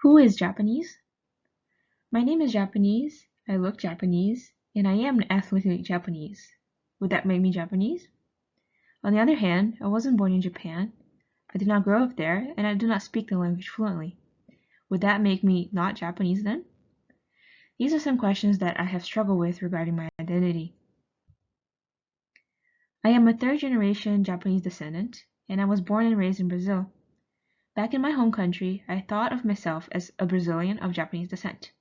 Who is Japanese? My name is Japanese, I look Japanese, and I am ethnically Japanese. Would that make me Japanese? On the other hand, I wasn't born in Japan, I did not grow up there, and I do not speak the language fluently. Would that make me not Japanese then? These are some questions that I have struggled with regarding my identity. I am a third-generation Japanese descendant, and I was born and raised in Brazil. Back in my home country, I thought of myself as a Brazilian of Japanese descent.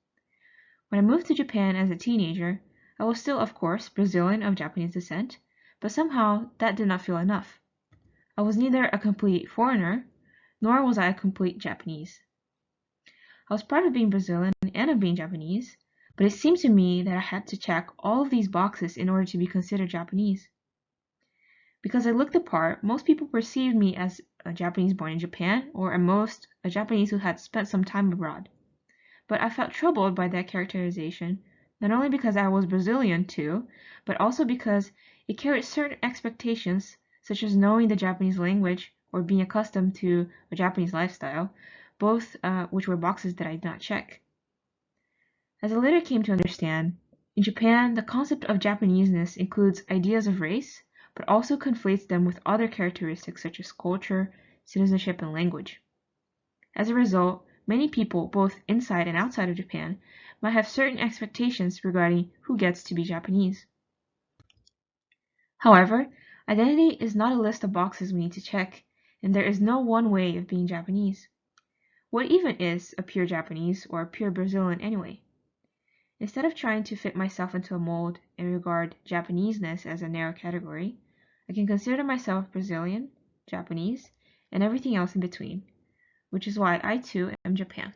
When I moved to Japan as a teenager, I was still, of course, Brazilian of Japanese descent, but somehow that did not feel enough. I was neither a complete foreigner, nor was I a complete Japanese. I was proud of being Brazilian and of being Japanese, but it seemed to me that I had to check all of these boxes in order to be considered Japanese. Because I looked the part, most people perceived me as a Japanese born in Japan, or at most, a Japanese who had spent some time abroad. But I felt troubled by that characterization, not only because I was Brazilian too, but also because it carried certain expectations, such as knowing the Japanese language or being accustomed to a Japanese lifestyle, both which were boxes that I did not check. As I later came to understand, in Japan, the concept of Japaneseness includes ideas of race, but also conflates them with other characteristics such as culture, citizenship, and language. As a result, many people, both inside and outside of Japan, might have certain expectations regarding who gets to be Japanese. However, identity is not a list of boxes we need to check, and there is no one way of being Japanese. What even is a pure Japanese or a pure Brazilian anyway? Instead of trying to fit myself into a mold and regard Japaneseness as a narrow category, I can consider myself Brazilian, Japanese, and everything else in between, which is why I too am Japan.